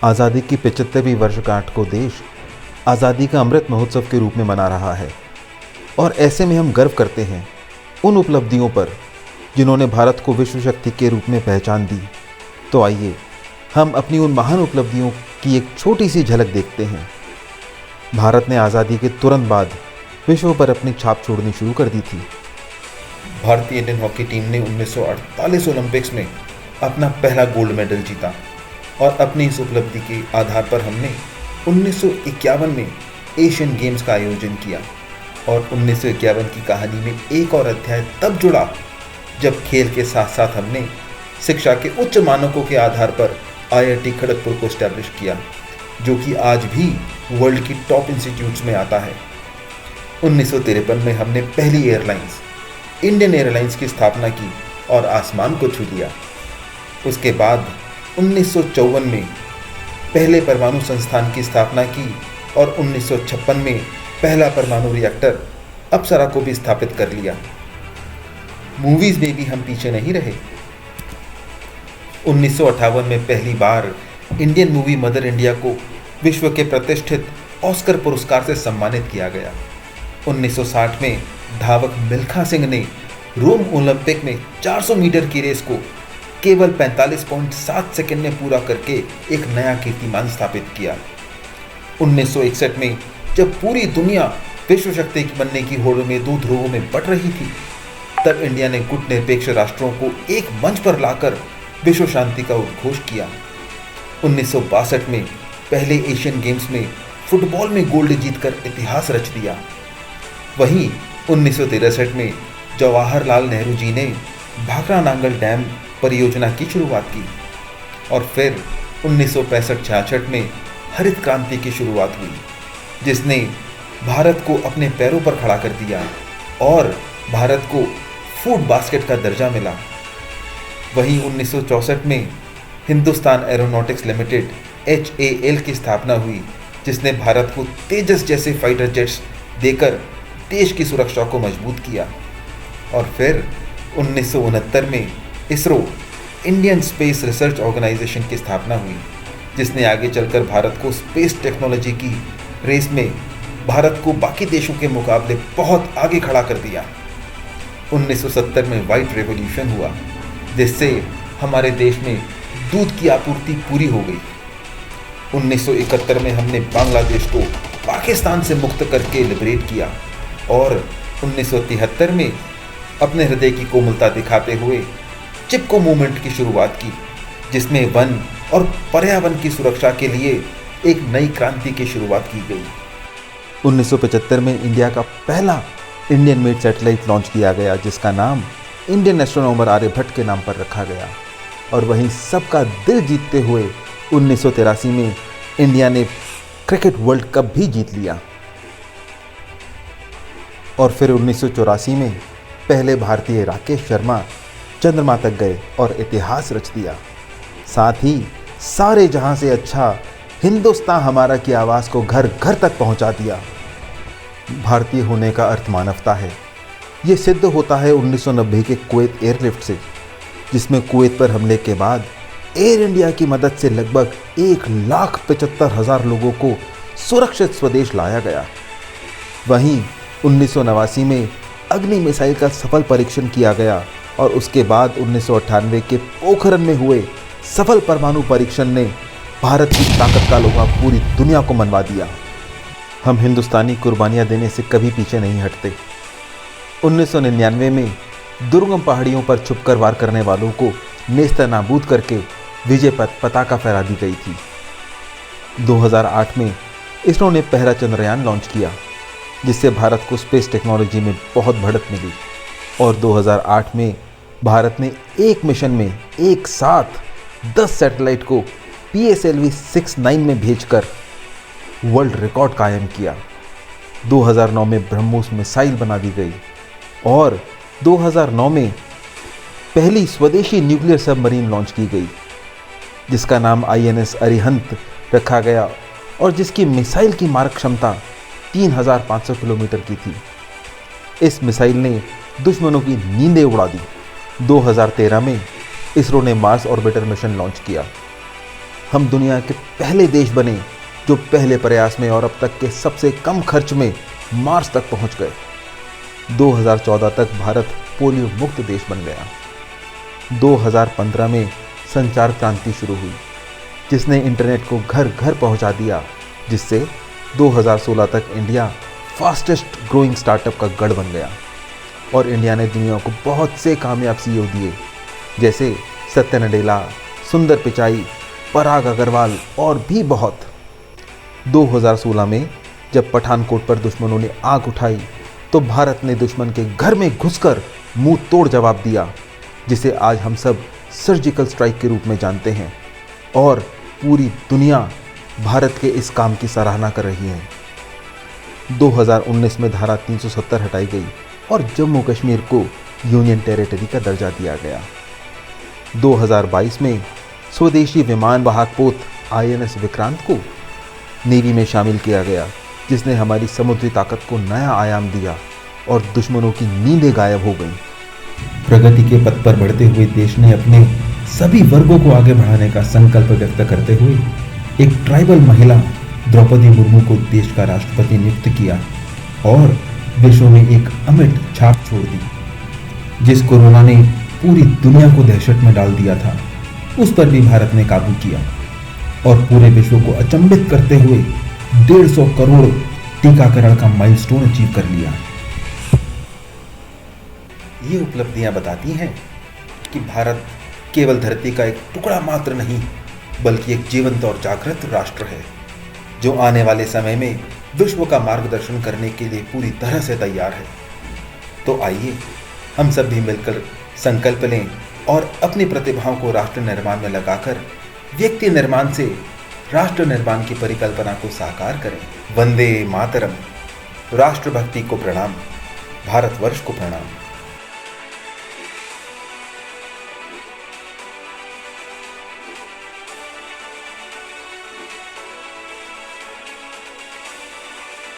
आज़ादी की 75वीं वर्षगांठ को देश आज़ादी का अमृत महोत्सव के रूप में मना रहा है और ऐसे में हम गर्व करते हैं उन उपलब्धियों पर जिन्होंने भारत को विश्व शक्ति के रूप में पहचान दी। तो आइए हम अपनी उन महान उपलब्धियों की एक छोटी सी झलक देखते हैं। भारत ने आज़ादी के तुरंत बाद विश्व पर अपनी छाप छोड़नी शुरू कर दी थी। भारतीय इंडियन हॉकी टीम ने 1948 ओलंपिक्स में अपना पहला गोल्ड मेडल जीता और अपनी इस उपलब्धि के आधार पर हमने 1951 में एशियन गेम्स का आयोजन किया और 1951 की कहानी में एक और अध्याय तब जुड़ा जब खेल के साथ साथ हमने शिक्षा के उच्च मानकों के आधार पर IIT खड़गपुर को स्टैब्लिश किया, जो कि आज भी वर्ल्ड की टॉप इंस्टीट्यूट्स में आता है। 1953 में हमने पहली एयरलाइंस इंडियन एयरलाइंस की स्थापना की और आसमान को छू लिया। उसके बाद 1954 में पहले परमाणु संस्थान की स्थापना की और 1956 में पहला परमाणु रिएक्टर अप्सरा को भी स्थापित कर लिया। मूवीज में भी हम पीछे नहीं रहे। 1958 में पहली बार इंडियन मूवी मदर इंडिया को विश्व के प्रतिष्ठित ऑस्कर पुरस्कार से सम्मानित किया गया। 1960 में धावक मिल्खा सिंह ने रोम ओलंपिक में 400 मीटर की रेस को केवल 45.7 सेकंड में पूरा करके एक नया कीर्तिमान स्थापित किया। 1961 में जब पूरी दुनिया विश्व शक्ति बनने की होड़ में दो ध्रुवों में बट रही थी, तब इंडिया ने गुट निरपेक्ष राष्ट्रों को एक मंच पर लाकर विश्व शांति का उद्घोष किया। 1962 में पहले एशियन गेम्स में फुटबॉल में गोल्ड जीतकर इतिहास रच दिया। वहीं 1963 में जवाहरलाल नेहरू जी ने भाखड़ा नांगल डैम परियोजना की शुरुआत की और फिर 1965-66 में हरित क्रांति की शुरुआत हुई, जिसने भारत को अपने पैरों पर खड़ा कर दिया और भारत को फूड बास्केट का दर्जा मिला। वहीं 1964 में हिंदुस्तान एरोनॉटिक्स लिमिटेड HAL की स्थापना हुई, जिसने भारत को तेजस जैसे फाइटर जेट्स देकर देश की सुरक्षा को मजबूत किया। और फिर 1969 में ISRO Indian space research organisation की स्थापना हुई, जिसने आगे चलकर भारत को स्पेस टेक्नोलॉजी की रेस में भारत को बाकी देशों के मुकाबले बहुत आगे खड़ा कर दिया। 1970 में व्हाइट रेवोल्यूशन हुआ, जिससे हमारे देश में दूध की आपूर्ति पूरी हो गई। 1971 में हमने बांग्लादेश को पाकिस्तान से मुक्त करके लिबरेट किया और 1973 में अपने हृदय की कोमलता दिखाते हुए चिपको मूवमेंट की शुरुआत की, जिसमें वन और पर्यावरण की सुरक्षा के लिए एक नई क्रांति की शुरुआत की गई। 1975 में इंडिया का पहला इंडियन मेड सैटेलाइट लॉन्च किया गया, जिसका नाम इंडियन एस्ट्रोनॉमर आर्यभट्ट के नाम पर रखा गया। और वहीं सबका दिल जीतते हुए 1983 में इंडिया ने क्रिकेट वर्ल्ड कप भी जीत लिया। और फिर 1984 में पहले भारतीय राकेश शर्मा चंद्रमा तक गए और इतिहास रच दिया। साथ ही सारे जहां से अच्छा हिंदुस्तान हमारा की आवाज़ को घर घर तक पहुंचा दिया। भारतीय होने का अर्थ मानवता है। ये सिद्ध होता है 1990 के कुवैत एयरलिफ्ट से, जिसमें कुवैत पर हमले के बाद एयर इंडिया की मदद से लगभग 1,75,000 लोगों को सुरक्षित स्वदेश लाया गया। वहीं 1989 में अग्नि मिसाइल का सफल परीक्षण किया गया और उसके बाद 1998 के पोखरण में हुए सफल परमाणु परीक्षण ने भारत की ताकत का लोहा पूरी दुनिया को मनवा दिया। हम हिंदुस्तानी कुर्बानियां देने से कभी पीछे नहीं हटते। 1999 में दुर्गम पहाड़ियों पर छुपकर वार करने वालों को नेस्तनाबूद करके विजय पताका फहरा दी गई थी। 2008 में इसरो ने पहला चंद्रयान लॉन्च किया, जिससे भारत को स्पेस टेक्नोलॉजी में बहुत बढ़त मिली। और 2008 में भारत ने एक मिशन में एक साथ 10 सैटेलाइट को PSLV 69 में भेजकर वर्ल्ड रिकॉर्ड कायम किया। 2009 में ब्रह्मोस मिसाइल बना दी गई और 2009 में पहली स्वदेशी न्यूक्लियर सबमरीन लॉन्च की गई, जिसका नाम INS अरिहंत रखा गया और जिसकी मिसाइल की मारक क्षमता 3,500 किलोमीटर की थी। इस मिसाइल ने दुश्मनों की नींदें उड़ा दी। 2013 में इसरो ने मार्स ऑर्बिटर मिशन लॉन्च किया। हम दुनिया के पहले देश बने जो पहले प्रयास में और अब तक के सबसे कम खर्च में मार्स तक पहुंच गए। 2014 तक भारत पोलियो मुक्त देश बन गया। 2015 में संचार क्रांति शुरू हुई, जिसने इंटरनेट को घर घर पहुंचा दिया, जिससे 2016 तक इंडिया फास्टेस्ट ग्रोइंग स्टार्टअप का गढ़ बन गया। और इंडिया ने दुनिया को बहुत से कामयाब CEO दिए, जैसे सत्य नडेला, सुंदर पिचाई, पराग अग्रवाल और भी बहुत। 2016 में जब पठानकोट पर दुश्मनों ने आग उठाई तो भारत ने दुश्मन के घर में घुसकर मुंह तोड़ जवाब दिया, जिसे आज हम सब सर्जिकल स्ट्राइक के रूप में जानते हैं। और पूरी दुनिया भारत के इस काम की सराहना कर रही है। 2019 में धारा 370 हटाई गई और जम्मू कश्मीर को यूनियन टेरिटरी का दर्जा दिया गया। 2022 में स्वदेशी विमान वाहक पोत INS विक्रांत को नेवी में शामिल किया गया, जिसने हमारी समुद्री ताकत को नया आयाम दिया और दुश्मनों की नींदें गायब हो गईं। प्रगति के पथ पर बढ़ते हुए देश ने अपने सभी वर्गों को आगे बढ़ाने का संकल्प व्यक्त करते हुए एक ट्राइबल महिला द्रौपदी मुर्मू को देश का राष्ट्रपति नियुक्त किया और विश्व में एक अमिट छाप छोड़ दी। जिस कोरोना ने पूरी दुनिया को दहशत में डाल दिया था, उस पर भी भारत ने काबू किया और पूरे विश्व को अचंभित करते हुए 150 करोड़ टीकाकरण का माइलस्टोन अचीव कर लिया। ये उपलब्धियां बताती हैं कि भारत केवल धरती का एक टुकड़ा मात्र नहीं, बल्कि एक जीवंत और जागृत राष्ट्र है, जो आने वाले समय में विश्व का मार्गदर्शन करने के लिए पूरी तरह से तैयार है। तो आइए हम सब भी मिलकर संकल्प लें और अपनी प्रतिभाओं को राष्ट्र निर्माण में लगाकर व्यक्ति निर्माण से राष्ट्र निर्माण की परिकल्पना को साकार करें। वंदे मातरम। राष्ट्रभक्ति को प्रणाम, भारतवर्ष को प्रणाम।